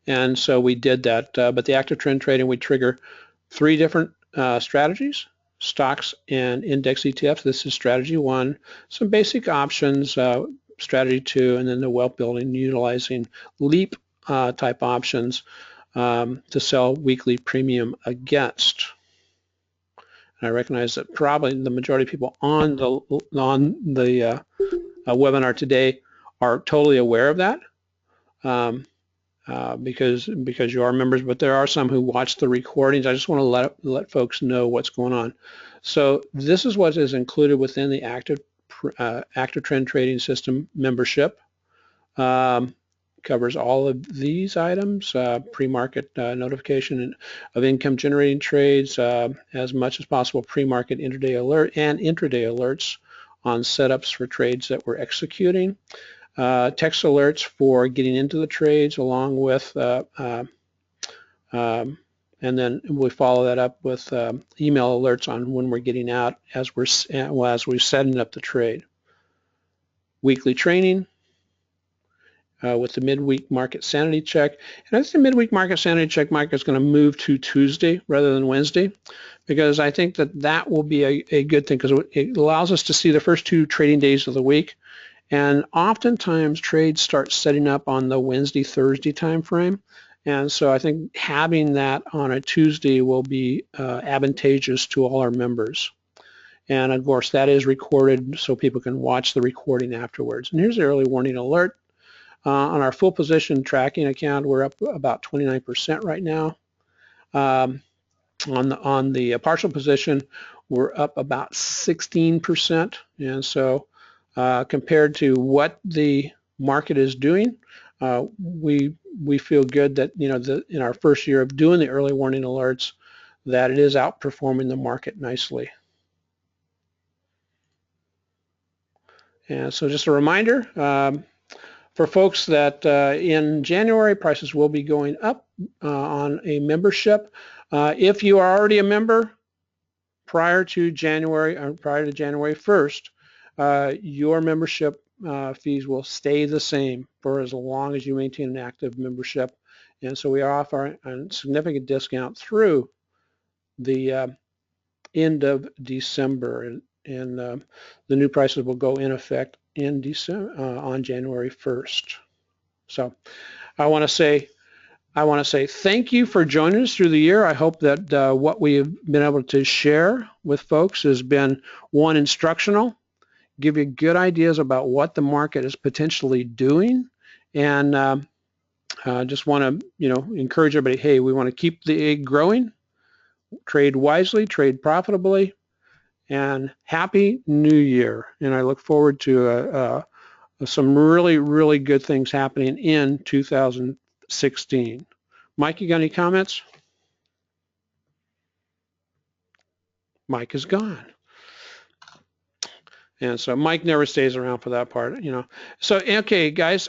And so we did that. But the active trend trading, we trigger 3 different strategies: stocks and index ETFs. This is strategy 1. Some basic options, strategy 2, and then the wealth building utilizing LEAP type options to sell weekly premium against. And I recognize that probably the majority of people on the webinar today are totally aware of that because you are members, but there are some who watch the recordings. I just want to let folks know what's going on. So this is what is included within the active trend trading system membership. Covers all of these items: pre-market notification of income generating trades, as much as possible pre-market intraday alert and intraday alerts on setups for trades that we're executing, text alerts for getting into the trades, along with And then we follow that up with email alerts on when we're getting out as we're setting up the trade. Weekly training with the midweek market sanity check. And I think the midweek market sanity check, Mike, is going to move to Tuesday rather than Wednesday, because I think that will be a good thing, because it allows us to see the first 2 trading days of the week. And oftentimes trades start setting up on the Wednesday, Thursday time frame. And so I think having that on a Tuesday will be advantageous to all our members. And of course, that is recorded so people can watch the recording afterwards. And here's the early warning alert. On our full position tracking account, we're up about 29% right now. On the partial position, we're up about 16%. And so compared to what the market is doing, we feel good that, you know, in our first year of doing the early warning alerts, that it is outperforming the market nicely. And so just a reminder for folks that in January prices will be going up on a membership. If you are already a member prior to January 1st, your membership fees will stay the same for as long as you maintain an active membership. And so we are offering a significant discount through the end of December, and the new prices will go in effect in December on January 1st. So I want to say thank you for joining us through the year. I hope that what we have been able to share with folks has been, one, instructional, give you good ideas about what the market is potentially doing, and just want to, you know, encourage everybody, hey, we want to keep the egg growing, trade wisely, trade profitably, and Happy New Year. And I look forward to some really, really good things happening in 2016. Mike, you got any comments? Mike is gone. And so Mike never stays around for that part, you know. So, okay, guys,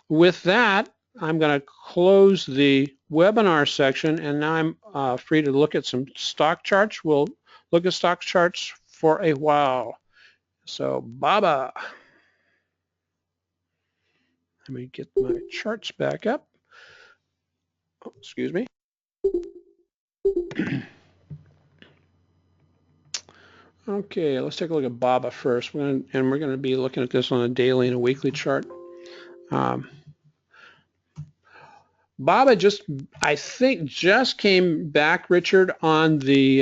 with that, I'm going to close the webinar section, and now I'm free to look at some stock charts. We'll look at stock charts for a while. So, Baba. Let me get my charts back up. Oh, excuse me. Okay, let's take a look at BABA first. We're going to be looking at this on a daily and a weekly chart. BABA I think, just came back, Richard, on the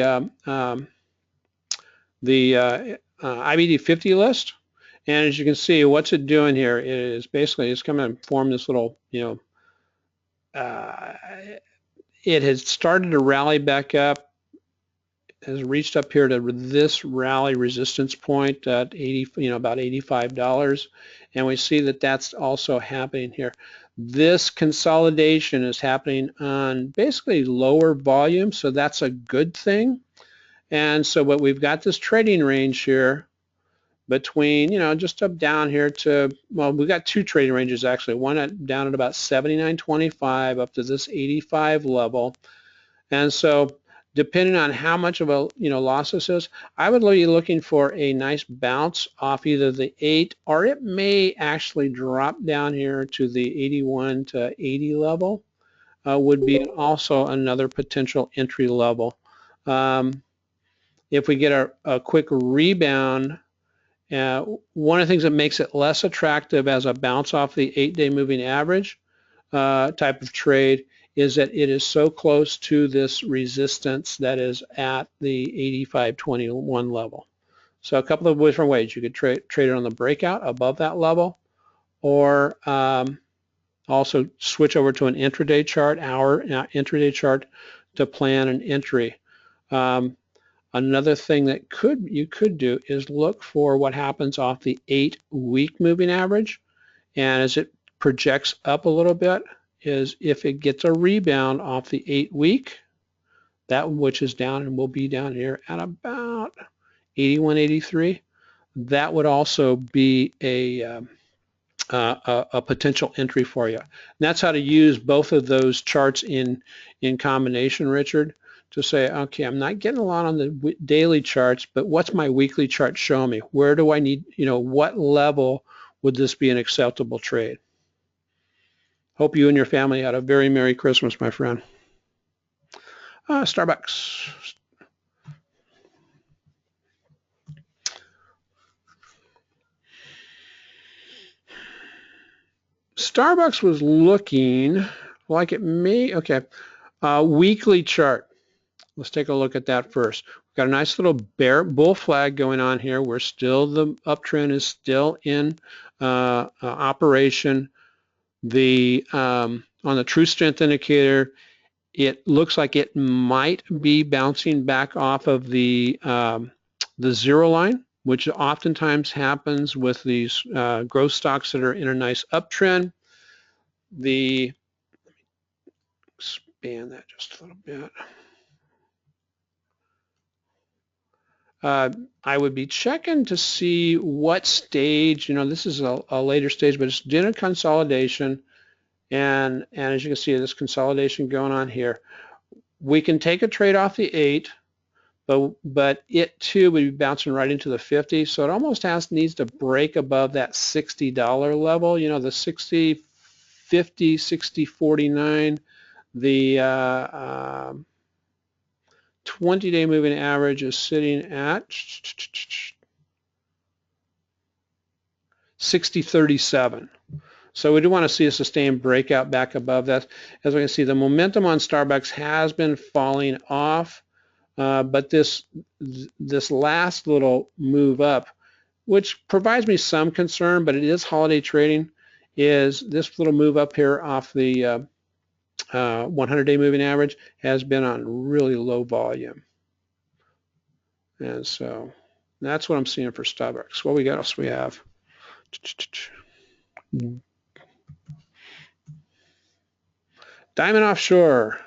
IBD 50 list. And as you can see, what's it doing here is basically it's coming to form this little, you know, it has started to rally back up, has reached up here to this rally resistance point at 80, you know, about $85, and we see that that's also happening here. This consolidation is happening on basically lower volume, so that's a good thing. And so, but we've got this trading range here between, you know, just up down here to, well, we've got 2 trading ranges actually, one down at about 79.25 up to this 85 level. And so depending on how much of a, you know, loss this is, I would be looking for a nice bounce off either the 8, or it may actually drop down here to the 81 to 80 level, would be also another potential entry level. If we get a quick rebound, one of the things that makes it less attractive as a bounce off the 8-day moving average type of trade is that it is so close to this resistance that is at the 85.21 level. So a couple of different ways. You could trade it on the breakout above that level, or also switch over to an intraday chart, intraday chart, to plan an entry. Another thing that you could do is look for what happens off the 8-week moving average, and as it projects up a little bit, is if it gets a rebound off the 8-week, that which is down and will be down here at about 81, 83, that would also be a a potential entry for you. And that's how to use both of those charts in combination, Richard, to say, okay, I'm not getting a lot on the daily charts, but what's my weekly chart show me? Where do I need, what level would this be an acceptable trade? Hope you and your family had a very Merry Christmas, my friend. Starbucks. Starbucks was looking like it may, okay, weekly chart. Let's take a look at that first. We've got a nice little bull flag going on here. We're still, the uptrend is still in operation. On the true strength indicator, it looks like it might be bouncing back off of the zero line, which oftentimes happens with these growth stocks that are in a nice uptrend. Expand that just a little bit. I would be checking to see what stage, this is a later stage, but it's in a consolidation. And as you can see, this consolidation going on here. We can take a trade off the 8, but it too would be bouncing right into the 50. So it almost needs to break above that $60 level, the 60, 50, 60, 49, the 20-day moving average is sitting at 60.37. So we do want to see a sustained breakout back above that. As we can see, the momentum on Starbucks has been falling off, but this last little move up, which provides me some concern, but it is holiday trading, is this little move up here off the 100-day moving average has been on really low volume. And so that's what I'm seeing for Starbucks. What else we have? Diamond Offshore.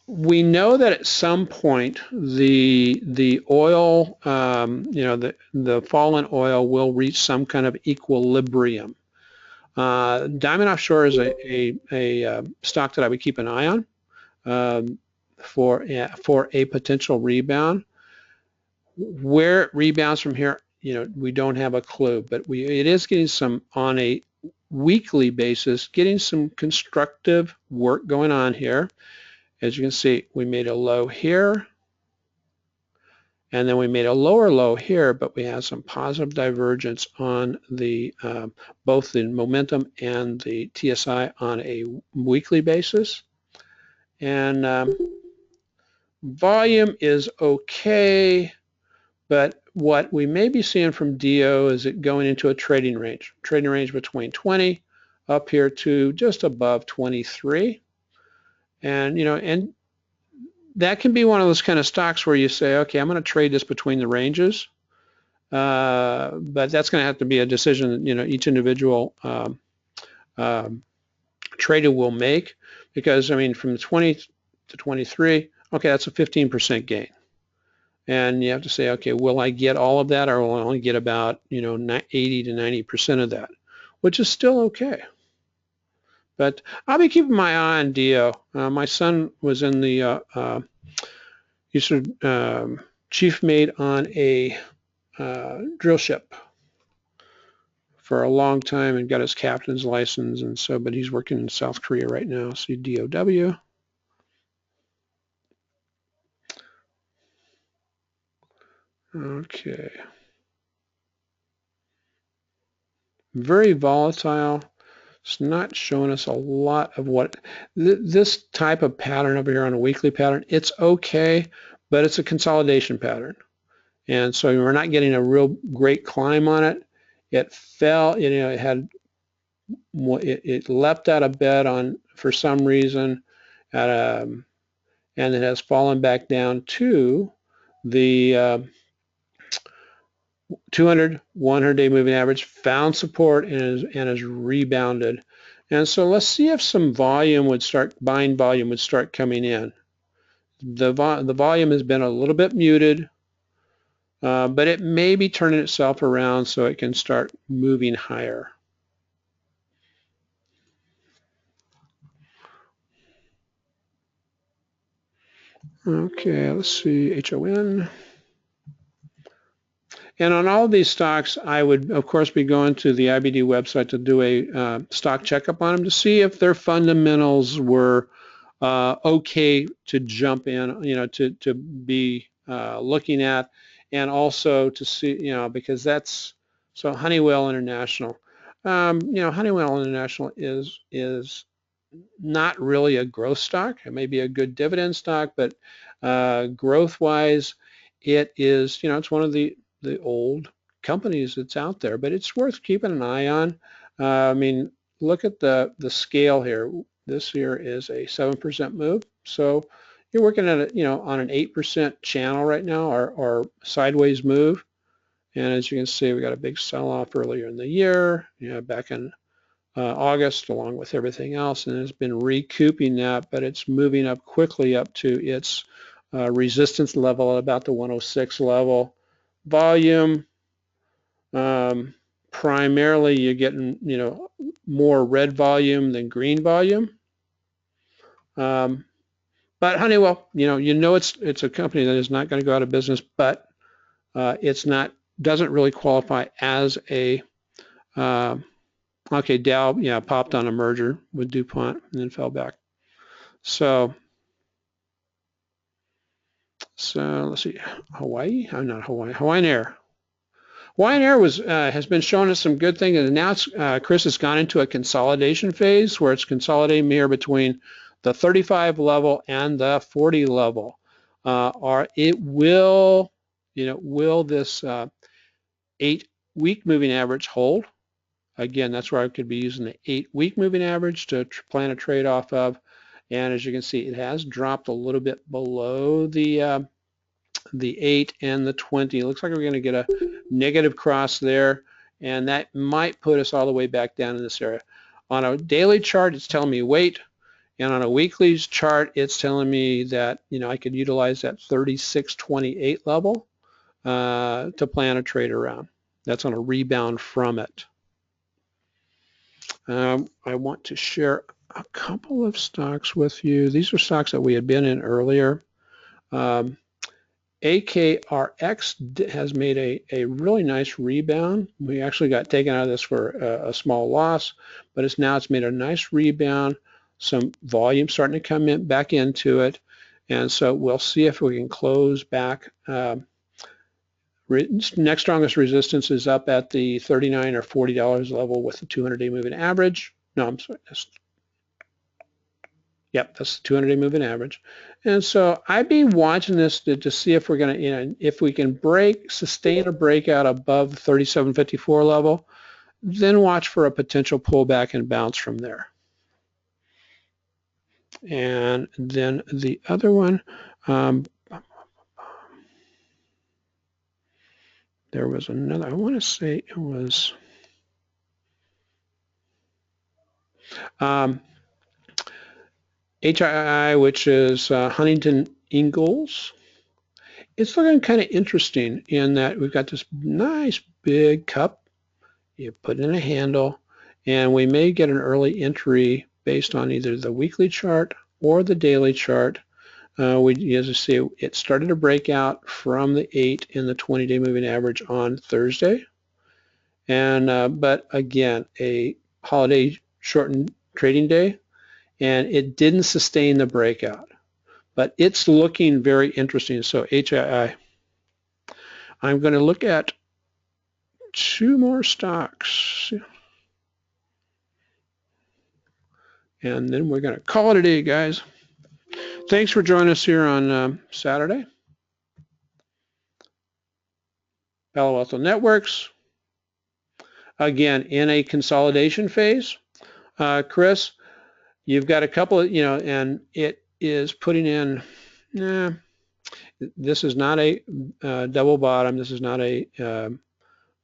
We know that at some point the oil, the fall in oil will reach some kind of equilibrium. Diamond Offshore is a stock that I would keep an eye on for a potential rebound. Where it rebounds from here, we don't have a clue, but it is getting some, on a weekly basis, getting some constructive work going on here. As you can see, we made a low here, and then we made a lower low here, but we have some positive divergence on the both the momentum and the TSI on a weekly basis. And volume is okay, but what we may be seeing from DO is it going into a trading range between 20 up here to just above 23. And and that can be one of those kind of stocks where you say, okay, I'm going to trade this between the ranges, but that's going to have to be a decision each individual trader will make, because from 20 to 23, okay, that's a 15% gain. And you have to say, okay, will I get all of that, or will I only get about 80 to 90% of that, which is still okay. But I'll be keeping my eye on DO. My son was in the chief mate on a drill ship for a long time and got his captain's license, and so, but he's working in South Korea right now. See DOW. Okay. Very volatile. It's not showing us a lot of what this type of pattern over here on a weekly pattern. It's okay, but it's a consolidation pattern, and so we're not getting a real great climb on it. It fell, it leapt out of bed on for some reason, and it has fallen back down to the 200, 100-day moving average, found support, and has rebounded. And so let's see if some volume would start, buying volume would start coming in. The volume has been a little bit muted. but it may be turning itself around so it can start moving higher. Okay, let's see, HON. And on all of these stocks, I would, of course, be going to the IBD website to do a stock checkup on them to see if their fundamentals were okay to jump in, to be looking at, and also to see, because that's, so Honeywell International. Honeywell International is not really a growth stock. It may be a good dividend stock, but growth-wise, it is, it's one of the old companies that's out there, but it's worth keeping an eye on. I mean, look at the scale here. This here is a 7% move, so you're working at on an 8% channel right now, or sideways move. And as you can see, we got a big sell-off earlier in the year, back in August, along with everything else, and it's been recouping that, but it's moving up quickly up to its resistance level at about the 106 level. Volume, primarily you're getting more red volume than green volume. But Honeywell, it's a company that is not going to go out of business, but doesn't really qualify as a okay, Dow, popped on a merger with DuPont and then fell back. So let's see, Hawaii? I'm not Hawaii. Hawaiian Air. Hawaiian Air has been showing us some good things, and now Chris has gone into a consolidation phase where it's consolidating here between the 35 level and the 40 level. Will this 8-week moving average hold? Again, that's where I could be using the 8-week moving average to plan a trade off of. And as you can see, it has dropped a little bit below the 8 and the 20. It looks like we're going to get a negative cross there, and that might put us all the way back down in this area. On a daily chart, it's telling me wait, and on a weekly chart, it's telling me that I could utilize that 36.28 level to plan a trade around. That's on a rebound from it. I want to share a couple of stocks with you. These are stocks that we had been in earlier. AKRX has made a really nice rebound. We actually got taken out of this for a small loss, but it's made a nice rebound. Some volume starting to come in back into it, and so we'll see if we can close back. Next strongest resistance is up at the $39 or $40 level with the 200-day moving average. No, I'm sorry. That's the 200-day moving average. And so I'd be watching this to see if we're going to, if we can sustain a breakout above the 37.54 level, then watch for a potential pullback and bounce from there. And then the other one, there was another, I want to say it was HII, which is Huntington Ingalls. It's looking kind of interesting in that we've got this nice big cup. You put in a handle, and we may get an early entry based on either the weekly chart or the daily chart. As you see, it started to break out from the 8 and the 20-day moving average on Thursday. And but again, a holiday shortened trading day, and it didn't sustain the breakout. But it's looking very interesting. So HII. I'm going to look at 2 more stocks. And then we're going to call it a day, guys. Thanks for joining us here on Saturday. Palo Alto Networks. Again, in a consolidation phase. Chris, you've got a couple of, and it is putting in, this is not a double bottom. This is not a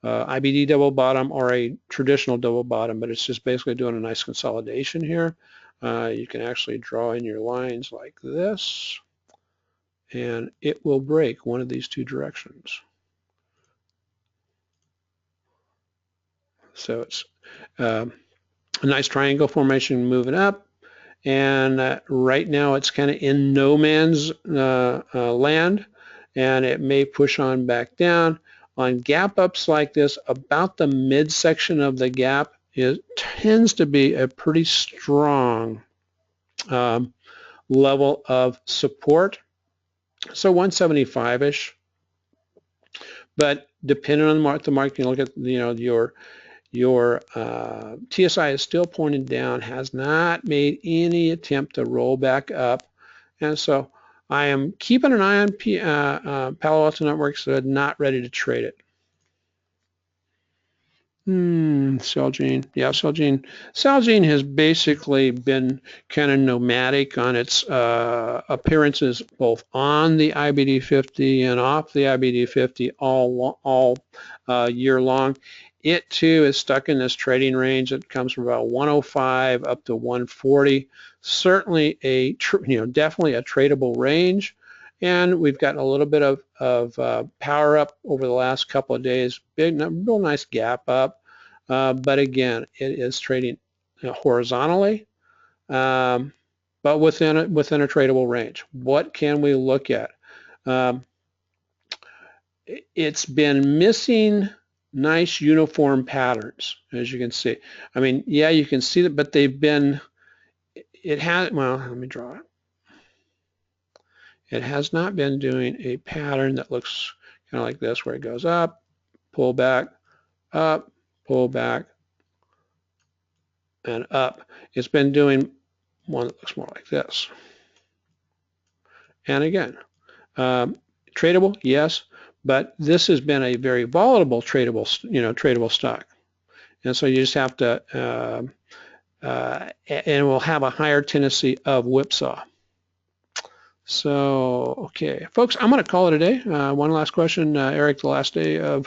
IBD double bottom or a traditional double bottom, but it's just basically doing a nice consolidation here. You can actually draw in your lines like this, and it will break one of these 2 directions. So it's a nice triangle formation moving up, and right now it's kind of in no man's land, and it may push on back down. On gap ups like this, about the midsection of the gap tends to be a pretty strong level of support. So 175-ish. But depending on the market, you look at your TSI is still pointing down, has not made any attempt to roll back up, and so I am keeping an eye on Palo Alto Networks, but not ready to trade it. Celgene. Yeah, Celgene has basically been kind of nomadic on its appearances both on the IBD 50 and off the IBD 50 all year long. It too is stuck in this trading range that comes from about 105 up to 140. Certainly definitely a tradable range. And we've gotten a little bit of power up over the last couple of days. Real nice gap up. But again, it is trading horizontally, but within a tradable range. What can we look at? It's been missing nice uniform patterns, as you can see. I mean, yeah, you can see that, but they've been, well, let me draw it. It has not been doing a pattern that looks kind of like this, where it goes up, pull back, up, pull back, and up. It's been doing one that looks more like this. And again, tradable, yes, but this has been a very volatile tradable stock. And so you just have to, and it will have a higher tendency of whipsaw. So, okay, folks, I'm going to call it a day. One last question, Eric. The last day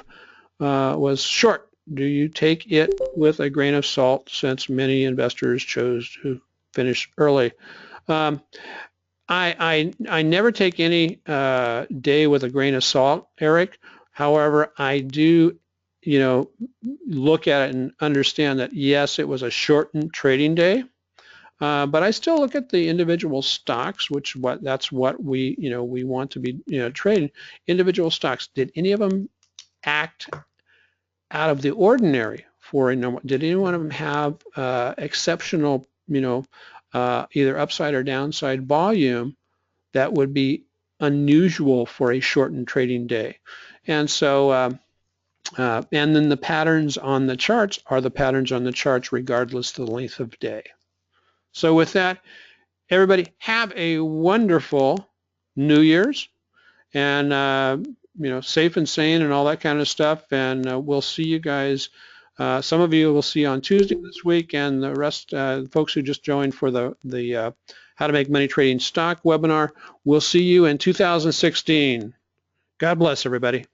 was short. Do you take it with a grain of salt, since many investors chose to finish early? I never take any day with a grain of salt, Eric. However, I do, look at it and understand that yes, it was a shortened trading day. But I still look at the individual stocks, that's what we want to be trading. Individual stocks. Did any of them act out of the ordinary for a normal? Did any one of them have exceptional, either upside or downside volume that would be unusual for a shortened trading day? And so, and then the patterns on the charts are the patterns on the charts regardless of the length of day. So with that, everybody have a wonderful New Year's, and safe and sane and all that kind of stuff. And we'll see you guys. Some of you will see on Tuesday this week, and the rest, folks who just joined for the How to Make Money Trading Stock webinar, we'll see you in 2016. God bless everybody.